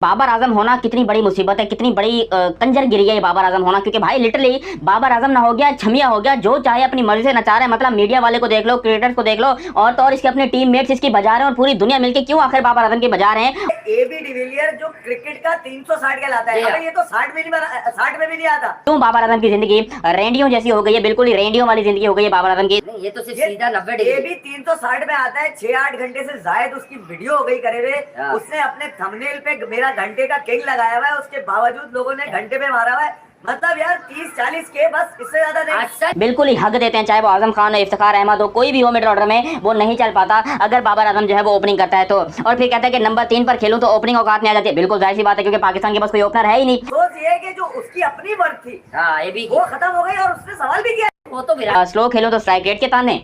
बाबर आजम होना कितनी बड़ी मुसीबत है, कितनी बड़ी कंजरगिरी है ये बाबर आजम होना। क्योंकि भाई लिटरली बाबर आजम ना हो गया, छमिया हो गया, जो चाहे अपनी मर्जी से नचा रहे हैं। मतलब मीडिया वाले को देख लो, क्रिएटर्स को देख लो, और तो और इसके अपने टीम मेट्स इसकी बजा रहे हैं, और पूरी दुनिया मिलकर क्यों आखिर बाबर आजम की बजा रहे हैं। एबी डिविलियर जो क्रिकेट का 360 का लाता है, अगर ये तो 60 में भी नहीं आता। क्यों बाबर आजम की जिंदगी रेंडियो जैसी हो गई है, बिल्कुल ही रेंडियो वाली जिंदगी हो गई है बाबर आजम की। ये तो सिर्फ सीधा 90 डिग्री। ये भी 360 में आता है, 6-8 घंटे से ज्यादा उसकी वीडियो हो गई करे हुए। उसने अपने थंबनेल पे मेरा घंटे का किंग लगाया हुआ है, उसके बावजूद लोगों ने घंटे पे मारा हुआ है। मतलब यार 30-40 के बस, इससे ज्यादा नहीं। बिल्कुल ही हक देते हैं, चाहे वो आजम खान हो, इफ्तिखार अहमद हो, कोई भी हो मिडिल ऑर्डर में, वो नहीं चल पाता अगर बाबर आजम जो है वो ओपनिंग करता है तो। और फिर कहता है कि नंबर 3 पर खेलूं तो ओपनिंग औकात में आ जाती है। बिल्कुल जाहिर सी बात है, क्योंकि पाकिस्तान के पास कोई ओपनर है ही नहीं। सोच ये कि जो उसकी अपनी वर्थ थी वो खत्म हो गई, और उसने सवाल भी किया। वो तो स्लो खेलो तो स्ट्राइक रेट के ताने,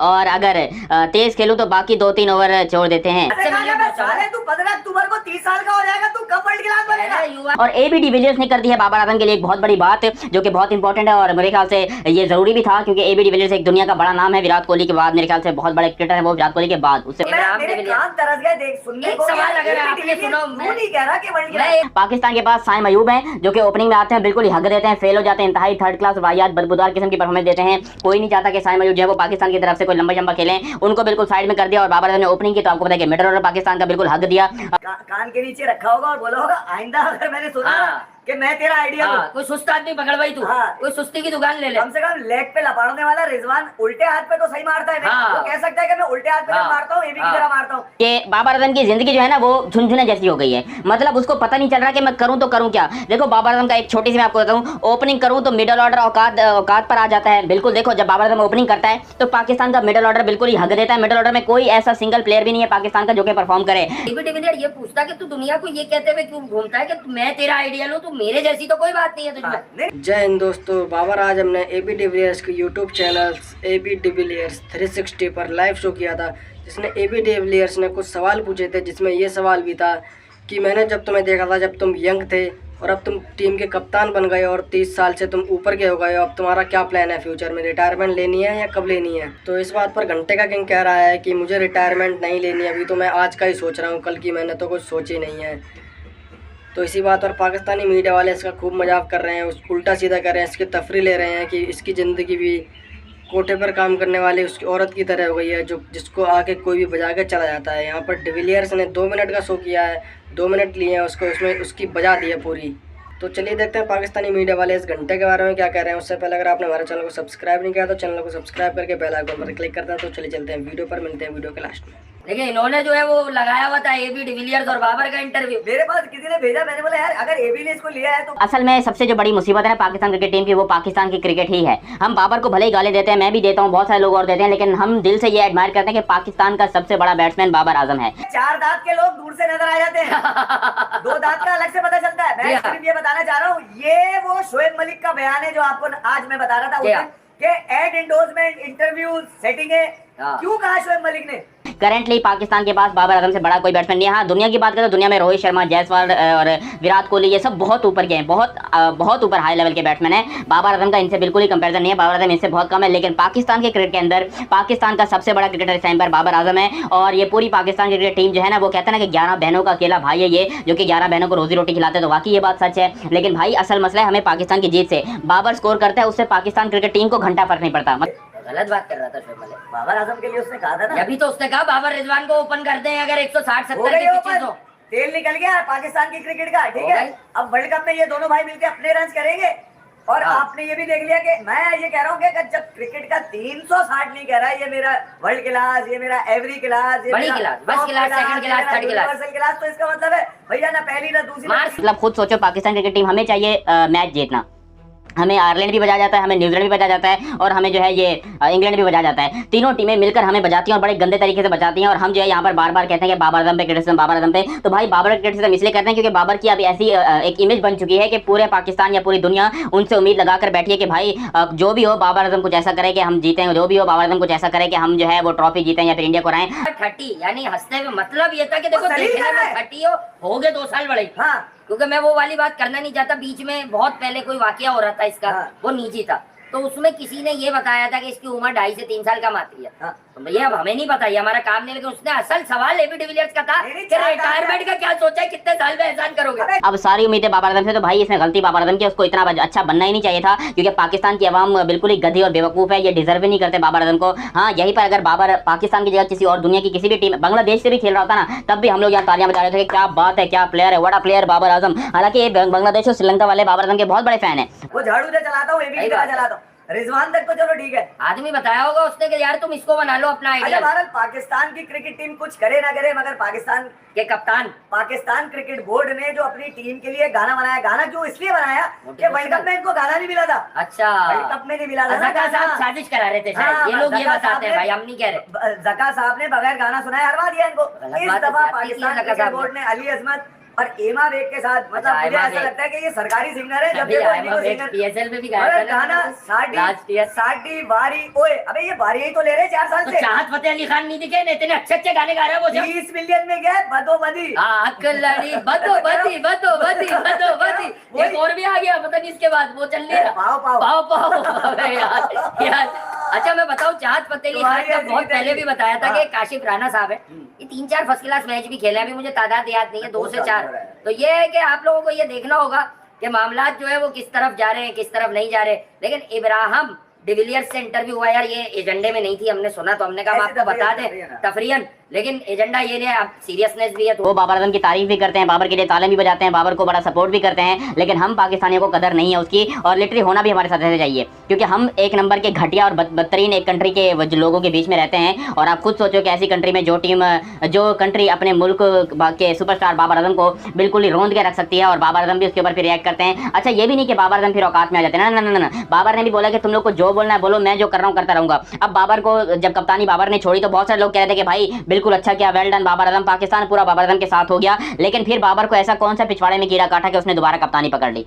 और अगर तेज खेलूं तो बाकी 2-3 ओवर छोड़ देते हैं। तू 15 अक्टूबर को 30 साल का हो जाएगा, तू कब वर्ल्ड क्लास बनेगा। और एबी डिविलियर्स ने कर दी है बाबर आजम के लिए एक बहुत बड़ी बात, जो कि बहुत इंपॉर्टेंट है, और मेरे ख्याल से ये जरूरी भी था। क्योंकि एबी डिविलियर्स एक दुनिया का बड़ा नाम है, विराट कोहली के बाद मेरे ख्याल से बहुत बड़े क्रिकेटर है वो, विराट कोहली के बाद। उससे पाकिस्तान के पास साइम अयूब है, जो कि ओपनिंग में आते हैं, बिल्कुल ही हक देते हैं, फेल हो जाते हैं, इंतहाई थर्ड क्लास वाहियात बदबूदार किस्म की परफॉर्मेंस देते हैं। कोई नहीं चाहता कि साइम अयूब जो है वो पाकिस्तान की तरफ से कोई लंबा खेलें, उनको बिल्कुल साइड में कर दिया। और बाबर आजम ने ओपनिंग की तो आपको पता है कि मिडिल ऑर्डर पाकिस्तान का बिल्कुल हक दिया। कान के नीचे रखा होगा और बोला होगा, आइंदा अगर मैंने सुना कि मैं तेरा आइडिया हूँ, कोई सुस्त आदमी पकड़ भाई, तू कोई सुस्ती की दुकान ले ले। कम से कम लेग पे लपाड़ने वाला रिजवान उल्टे हाथ पे तो सही मारता है। वो कह सकता है कि मैं उल्टे हाथ पे मारता हूँ, एबी की तरह मारता हूँ। ये बाबर आजम की जिंदगी जो है ना वो झुनझुने जैसी हो गई है। मतलब उसको पता नहीं चल रहा कि मैं करूं तो करूं क्या। देखो बाबर आजम का एक छोटी सी मैं आपको बताऊं, ओपनिंग करूं तो मिडिल ऑर्डर औकात पर आ जाता है। बिल्कुल देखो, जब बाबर आजम ओपनिंग करता है तो पाकिस्तान का मिडिल ऑर्डर बिल्कुल ही हक देता है। मिडिल ऑर्डर में कोई ऐसा सिंगल प्लेयर भी नहीं है पाकिस्तान का जो कि परफॉर्म करे। एबी डिविलियर ये पूछता कि तू दुनिया को ये कहते हुए क्यों घूमता है कि मैं तेरा आइडियल हूँ, तू मेरे जैसी तो कोई बात नहीं है तुझमें। जय हिंद दोस्तों, बाबर आजम ने एबी डिविलियर्स के यूट्यूब चैनल एबी डिविलियर्स 360 पर लाइव शो किया था, जिसमें एबी डिविलियर्स ने कुछ सवाल पूछे थे, जिसमें ये सवाल भी था कि मैंने जब तुम्हें देखा था जब तुम यंग थे और अब तुम टीम के कप्तान बन गए और 30 साल से तुम ऊपर के हो गए हो, अब तुम्हारा क्या प्लान है फ्यूचर में, रिटायरमेंट लेनी है या कब लेनी है। तो इस बात पर घंटे का किंग कह रहा है कि मुझे रिटायरमेंट नहीं लेनी, अभी तो मैं आज का ही सोच रहा हूँ, कल की मैंने तो कुछ सोची नहीं है। तो इसी बात पर पाकिस्तानी मीडिया वाले इसका खूब मजाक कर रहे हैं, उल्टा सीधा कर रहे हैं, इसकी तफरी ले रहे हैं कि इसकी ज़िंदगी भी कोठे पर काम करने वाली उसकी औरत की तरह हो गई है, जो जिसको आके कोई भी बजा के चला जाता है। यहाँ पर डिविलियर्स ने 2 मिनट का शो किया है, 2 मिनट लिए हैं उसको, उसमें उसकी बजा दी है पूरी। तो चलिए देखते हैं पाकिस्तानी मीडिया वाले इस घंटे के बारे में क्या कह रहे हैं। उससे पहले अगर आपने हमारे चैनल को सब्सक्राइब नहीं किया तो चैनल को सब्सक्राइब करके बेल आइकन पर क्लिक करते हैं। तो चलिए चलते हैं वीडियो पर, मिलते हैं वीडियो के लास्ट में। लेकिन इन्होंने जो है वो लगाया हुआ था एबी डिविलियर्स और बाबर का इंटरव्यू, मेरे पास किसी ने भेजा, मैंने बोला यार अगर एबी ने इसको लिया है तो। असल में सबसे जो बड़ी मुसीबत है पाकिस्तान क्रिकेट टीम की, वो पाकिस्तान की क्रिकेट ही है। हम बाबर को भले ही गाली देते हैं, मैं भी देता हूँ, बहुत सारे लोग और देते हैं, लेकिन हम दिल से ये एडमायर करते हैं कि पाकिस्तान का सबसे बड़ा बैट्समैन बाबर आजम है। 4 दांत के लोग दूर से नजर आ जाते हैं 2 दांत का अलग से पता चलता है। मैं सिर्फ ये बताना चाह रहा हूँ, ये वो शोएब मलिक का बयान है जो आपको आज मैं बता रहा था कि एड एंडोर्समेंट, इंटरव्यू, सेटिंग है। क्यों कहा शोएब मलिक ने? करंटली पाकिस्तान के पास बाबर आजम से बड़ा कोई बैट्समैन नहीं है। हाँ, दुनिया की बात करें तो दुनिया में रोहित शर्मा, जायसवाल और विराट कोहली, ये सब बहुत ऊपर के हैं, बहुत ऊपर हाई लेवल के बैट्समैन हैं। बाबर आजम का इनसे बिल्कुल ही कंपैरिजन नहीं है, बाबर आजम इनसे बहुत कम है। लेकिन पाकिस्तान के क्रिकेट के अंदर पाकिस्तान का सबसे बड़ा क्रिकेटर इस टाइम पर बाबर आजम है। और ये पूरी पाकिस्तान की क्रिकेट टीम जो है ना, वो कहते हैं ना कि 11 बहनों का अकेला भाई है ये, जो कि 11 बहनों को रोजी रोटी खिलाते हैं। तो वाकई ये बात सच है। लेकिन भाई असल मसला है हमें पाकिस्तान की जीत से। बाबर स्कोर करता है, उससे पाकिस्तान क्रिकेट टीम को घंटा फर्क नहीं पड़ता। गलत बात कर रहा था शोएब मलिक। बाबर आजम के लिए उसने कहा था ना, अभी तो उसने कहा बाबर रिजवान को ओपन करते हैं अगर 160-70 की पिचेस हो। तेल निकल गया पाकिस्तान की क्रिकेट का, ठीक है। अब वर्ल्ड कप में ये दोनों भाई मिलकर अपने रन करेंगे। और आपने ये भी देख लिया कि मैं ये कह रहा हूँ कि जब क्रिकेट का 360 नहीं कह रहा है, ये मेरा वर्ल्ड क्लास, ये मेरा एवरी क्लास, ये बड़ी class, first class, second class, third class, तो इसका मतलब है भैया ना पहली ना दूसरी। मतलब खुद सोचो, पाकिस्तान क्रिकेट टीम, हमें चाहिए मैच जीतना, हमें आयरलैंड भी बजा जाता है, हमें न्यूजीलैंड भी बजा जाता है, और हमें जो है ये इंग्लैंड भी बजा जाता है। तीनों टीमें मिलकर हमें बजाती हैं और बड़े गंदे तरीके से बजाती हैं। और हम जो है यहाँ पर बार बार कहते हैं कि बाबर आजम पे क्रिटिसिज्म, बाबर आजम पे। तो भाई बाबर क्रिटिसिज्म इसलिए करते हैं क्योंकि बाबर की अभी ऐसी एक इमेज बन चुकी है कि पूरे पाकिस्तान या पूरी दुनिया उनसे उम्मीद लगाकर बैठी है कि भाई जो भी हो बाबर आजम कुछ ऐसा करे कि हम जीतें, जो भी हो बाबर आजम कुछ ऐसा करे कि हम जो है वो ट्रॉफी जीतें या फिर इंडिया को हराएं। 30 यानी हंसते में मतलब ये था कि देखो देखने में 30 हो गए 2 साल बड़े। क्योंकि मैं वो वाली बात करना नहीं चाहता, बीच में बहुत पहले कोई वाकया हो रहा था इसका, वो निजी था। तो उसमें किसी ने ये बताया था कि इसकी उम्र 2.5 से 3 साल कम आती है। तो भैया अब हमें नहीं पता, ये हमारा काम नहीं, लेकिन उसने असल सवाल एबी डिविलियर्स का था कि रिटायरमेंट का क्या सोचा है, कितने साल में एहसान करोगे। अब सारी उम्मीदें बाबर आजम से, तो भाई इसमें गलती बाबर आजम की, उसको इतना अच्छा बनना ही नहीं चाहिए था, क्योंकि पाकिस्तान की आवाम बिल्कुल ही गधी और बेवकूफ है, ये डिजर्व ही नहीं करते बाबर आजम को। हाँ, यहीं पर अगर बाबर पाकिस्तान की जगह किसी और दुनिया की किसी भी टीम, बांग्लादेश से भी खेल रहा होता ना, तब भी हम लोग यहाँ तालियां बजा रहे थे कि क्या बात है, क्या प्लेयर है, बड़ा प्लेयर बाबर आजम। हालांकि बांग्लादेश और श्रीलंका वाले बाबर आजम के बहुत बड़े फैन है। वो झाड़ू से चलाता हूँ, एबी की तरह चलाता हूँ। रिजवान तक तो चलो ठीक है, आदमी बताया होगा उसने कि यार तुम इसको बना लो अपना अच्छा आइडिया। भारत पाकिस्तान की क्रिकेट टीम कुछ करे ना करे, मगर पाकिस्तान के कप्तान पाकिस्तान क्रिकेट बोर्ड ने जो अपनी टीम के लिए गाना बनाया, गाना क्यों इसलिए बनाया कि वर्ल्ड कप में इनको गाना नहीं मिला था। अच्छा, वर्ल्ड कप में नहीं मिला था। जका साहब साजिश करा रहे थे शायद, ये लोग ये बताते हैं भाई, हम नहीं कह रहे। जका साहब ने बगैर गाना सुनाए हरवा दिया इनको। इस बात है, दफा बात पाकिस्तान की है, क्रिकेट बोर्ड ने अली अजमत और एमा बेग के साथ, मतलब मुझे ऐसा लगता है कि ये सरकारी सिंगर है। जब देखो इनको सिंगर पीएसएल में भी गाया था गाना साडी बारी ओए, अबे ये बारी ही तो ले रहे 4 साल से। चाहत फतेह अली खान नहीं दिखे, इतने अच्छे अच्छे गाने गा रहे हैं वो। 20 मिलियन में गए बदो बदी, लड़ी बदो बदी बदो बदी बदो बदी। एक और भी आ गया, पता नहीं इसके बाद वो चल रहा पाओ पाओ पाओ पाओ। अबे यार अच्छा मैं बताऊं, चाहत फतेह अली खान का बहुत पहले भी बताया था कि काशिफ राणा साहब है, ये 3-4 फर्स्ट क्लास मैच भी खेले हैं, अभी मुझे तादाद याद नहीं है, 2 से 4। तो ये है कि आप लोगों को ये देखना होगा कि मामला जो है वो किस तरफ जा रहे हैं, किस तरफ नहीं जा रहे। लेकिन इब्राहिम डिविलियर्स से इंटरव्यू हुआ यार, ये एजेंडे में नहीं थी, हमने सुना तो हमने कहा आपको बता दें तफरीयन, लेकिन एजेंडा ये नहीं है, अब सीरियसनेस भी है। तो वो बाबर आजम की तारीफ भी करते हैं, बाबर के लिए तालियां भी बजाते हैं, बाबर को बड़ा सपोर्ट भी करते हैं, लेकिन हम पाकिस्तानियों को कदर नहीं है उसकी, और लिटरली होना भी हमारे साथ रहना चाहिए, क्योंकि हम एक नंबर के घटिया और बदतरीन एक कंट्री के लोगों के बीच में रहते हैं। और आप खुद सोचो कि ऐसी कंट्री में जो कंट्री अपने मुल्क के सुपरस्टार बाबर आजम को बिल्कुल ही रोंद के रख सकती है, और बाबर आजम भी उसके ऊपर फिर रिएक्ट करते हैं। अच्छा, ये भी नहीं कि बाबर आजम फिर औकात में आ जाते हैं, ना, बाबर ने भी बोला कि तुम लोग को जो बोलना है बोलो, मैं जो कर रहा हूँ करता रहूंगा। अब बाबर को जब कप्तानी बाबर ने छोड़ी तो बहुत सारे लोग कह रहे थे कि भाई बिल्कुल अच्छा किया, वेल डन बाबर आजम, पाकिस्तान पूरा बाबर आजम के साथ हो गया। लेकिन फिर बाबर को ऐसा कौन सा पिछवाड़े में कीड़ा काटा कि उसने दोबारा कप्तानी पकड़ ली।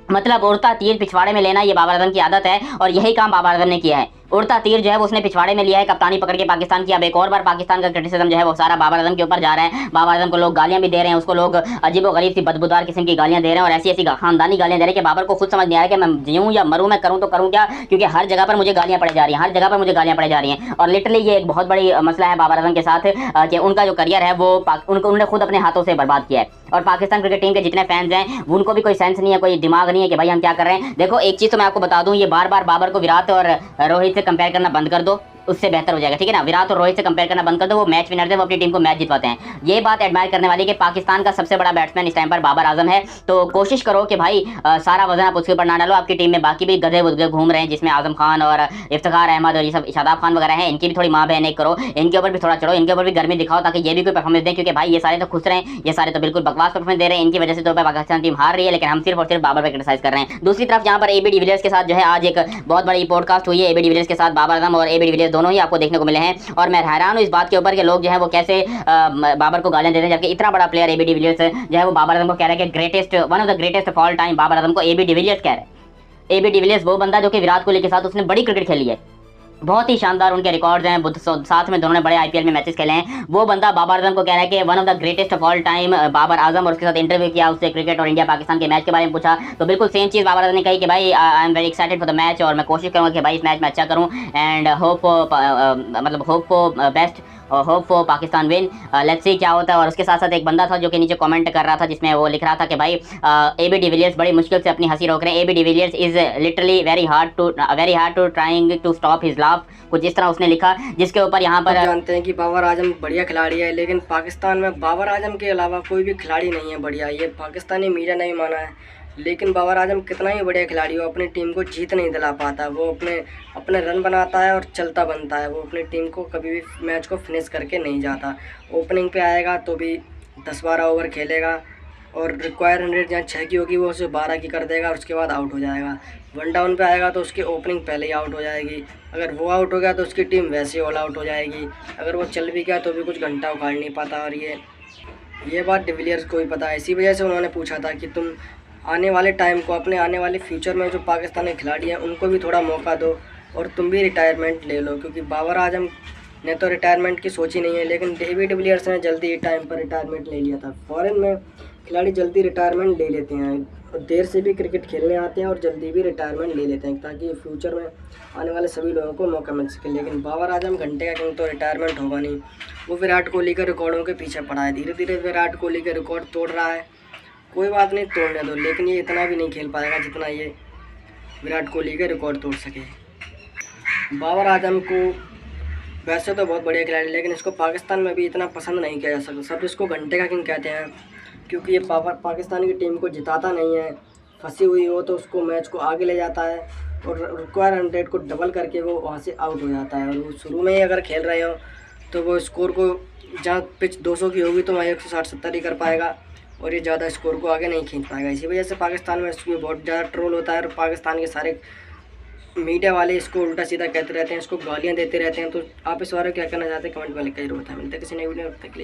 मतलब उड़ता तीर पिछवाड़े में लेना ये बाबर आजम की आदत है, और यही काम बाबर आजम ने किया है। उड़ता तीर जो है वो उसने पिछवाड़े में लिया है, कप्तानी पकड़ के पाकिस्तान की। अब एक और बार पाकिस्तान का क्रिटिसिज्म जो है वो सारा बाबर आजम के ऊपर जा रहा है। बाबर आजम को लोग गालियां भी दे रहे हैं, उसको लोग अजीबोगरीब सी बदबूदार किस्म की गालियां दे रहे हैं, और ऐसी ऐसी खानदानी गालियां दे रहे हैं कि बाबर को खुद समझ नहीं आ रहा है कि मैं जीऊँ या मरूँ, मैं करूँ तो करूँ क्या, क्योंकि हर जगह पर मुझे गालियां पड़ जा रही हैं, हर जगह पर मुझे गालियां पड़ जा रही हैं। और लिटरली ये एक बहुत बड़ी मसला है बाबर आजम के साथ कि उनका जो करियर है वो उन्होंने खुद अपने हाथों से बर्बाद किया है। और पाकिस्तान क्रिकेट टीम के जितने फैंस हैं उनको भी कोई सेंस नहीं है, कोई दिमाग नहीं है कि भाई हम क्या कर रहे हैं। देखो एक चीज़ तो मैं आपको बता दूं, ये बार बार बाबर को विराट और रोहित से कंपेयर करना बंद कर दो, उससे बेहतर हो जाएगा, ठीक है ना। विराट और रोहित से कंपेयर करना बंद कर दो, वो मैच विनर थे, वो अपनी टीम को मैच जितवाते हैं। ये बात एडमायर करने वाली कि पाकिस्तान का सबसे बड़ा बैट्समैन इस टाइम पर बाबर आजम है। तो कोशिश करो कि भाई सारा वजन आप उसके ऊपर ना डालो। आपकी टीम में बाकी भी गधे वुधे घूम रहे हैं, जिसमें आजम खान और इफ्तिखार अहमद और ये सब शादाब खान वगैरह हैं, इनकी भी थोड़ी माँ बहन एक करो, इनके ऊपर भी थोड़ा चढ़ो, इनके ऊपर भी गर्मी दिखाओ, ताकि ये भी कोई परफॉर्मेंस दें। क्योंकि भाई ये सारे तो खुश रहे हैं, ये सारे तो बिल्कुल बकवास परफॉर्मेंस दे रहे हैं, इनकी वजह से तो पाकिस्तान टीम हार रही है, लेकिन हम सिर्फ और सिर्फ बाबर पर क्रिटिसाइज कर रहे हैं। दूसरी तरफ यहाँ पर एबी डिविलियर्स के साथ जो है आज एक बहुत बड़ी पॉडकास्ट हुई है, एबी डिविलियर्स के साथ बाबर आजम और एबी डिविलियर्स दोनों ही आपको देखने को मिले हैं। और मैं हैरान हूँ इस बात के ऊपर कि लोग जो है वो कैसे बाबर को गालियां देते हैं, जबकि इतना बड़ा प्लेयर एबी डिविलियर्स जो है वो बाबर आजम को कह रहा है कि greatest, one of the greatest of all time Babar Azam को एबी डिविलियर्स कह रहे हैं। एबी डिविलियर्स वो बंदा जो कि विराट कोहली के साथ उसने बड़ी क्रिकेट खेली है, बहुत ही शानदार उनके रिकॉर्ड्स हैं, साथ में दोनों ने बड़े आईपीएल में मैचेस खेले हैं। वो बंदा बाबर आजम को कह रहा है कि one of the greatest of all time Babar Azam, और उसके साथ इंटरव्यू किया, उससे क्रिकेट और इंडिया पाकिस्तान के मैच के बारे में पूछा, तो बिल्कुल सेम चीज़ बाबर आजम ने कही कि भाई I am very excited for the match, और मैं कोशिश करूँगा कि भाई इस मैच में अच्छा करूँ, and hope for best, hope for Pakistan win, let's see क्या होता है। और उसके साथ साथ एक बंदा था जो कि नीचे कमेंट कर रहा था, जिसमें वो लिख रहा था कि भाई एबी डिविलियर्स बड़ी मुश्किल से अपनी हंसी रोक रहे हैं, AB de Villiers is literally very hard to trying to stop his laugh, कुछ इस तरह उसने लिखा, जिसके ऊपर यहाँ पर जानते हैं कि बाबर आजम बढ़िया खिलाड़ी है, लेकिन पाकिस्तान में बाबर आजम के अलावा कोई भी खिलाड़ी नहीं है बढ़िया। ये पाकिस्तानी मीडिया ने भी माना है, लेकिन बाबर आजम कितना ही बढ़िया खिलाड़ी हो, अपनी टीम को जीत नहीं दिला पाता। वो अपने रन बनाता है और चलता बनता है, वो अपनी टीम को कभी भी मैच को फिनिश करके नहीं जाता। ओपनिंग पे आएगा तो भी 10-12 ओवर खेलेगा, और रिक्वायर रन रेट जहाँ 6 की होगी वो उसे 12 की कर देगा, और उसके बाद आउट हो जाएगा। 1 डाउन पे आएगा तो उसकी ओपनिंग पहले ही आउट हो जाएगी, अगर वो आउट हो गया तो उसकी टीम वैसे ही ऑल आउट हो जाएगी, अगर वो चल भी गया तो भी कुछ घंटा उखाड़ नहीं पाता। और ये बात डिविलियर्स को भी पता है, इसी वजह से उन्होंने पूछा था कि तुम आने वाले टाइम को, अपने आने वाले फ्यूचर में जो पाकिस्तानी खिलाड़ी हैं उनको भी थोड़ा मौका दो, और तुम भी रिटायरमेंट ले लो, क्योंकि बाबर आजम ने तो रिटायरमेंट की सोची नहीं है, लेकिन एबी डिविलियर्स ने जल्दी ही टाइम पर रिटायरमेंट ले लिया था। फॉरेन में खिलाड़ी जल्दी रिटायरमेंट ले लेते हैं और देर से भी क्रिकेट खेलने आते हैं और जल्दी भी रिटायरमेंट ले लेते हैं ताकि फ्यूचर में आने वाले सभी लोगों को मौका मिल सके। लेकिन बाबर आजम घंटे का किंग तो रिटायरमेंट होगा नहीं, वो विराट कोहली के रिकॉर्डों के पीछे पड़ा है। धीरे धीरे विराट कोहली के रिकॉर्ड तोड़ रहा है, कोई बात नहीं, तोड़ने दो, लेकिन ये इतना भी नहीं खेल पाएगा जितना ये विराट कोहली के रिकॉर्ड तोड़ सके। बाबर आजम को वैसे तो बहुत बढ़िया खिलाड़ी, लेकिन इसको पाकिस्तान में भी इतना पसंद नहीं किया जा सकता। सब इसको घंटे का किंग कहते हैं क्योंकि ये पाकिस्तान की टीम को जिताता नहीं है, फंसी हुई हो तो उसको मैच को आगे ले जाता है और रिक्वायर रन रेट को डबल करके वो वहाँ से आउट हो जाता है। और वो शुरू में ही अगर खेल रहे हो तो वो स्कोर को, जहाँ पिच 200 की होगी तो वहाँ 160-170 ही कर पाएगा और ये ज़्यादा स्कोर को आगे नहीं खींच पाएगा। इसी वजह से पाकिस्तान में इसको बहुत ज़्यादा ट्रोल होता है और पाकिस्तान के सारे मीडिया वाले इसको उल्टा सीधा कहते रहते हैं, इसको गालियाँ देते रहते हैं। तो आप इस बारे में क्या कहना चाहते हैं कमेंट में लिख कर जरूर बताएं। मिलते हैं किसी नई वीडियो में, तब तक के लिए।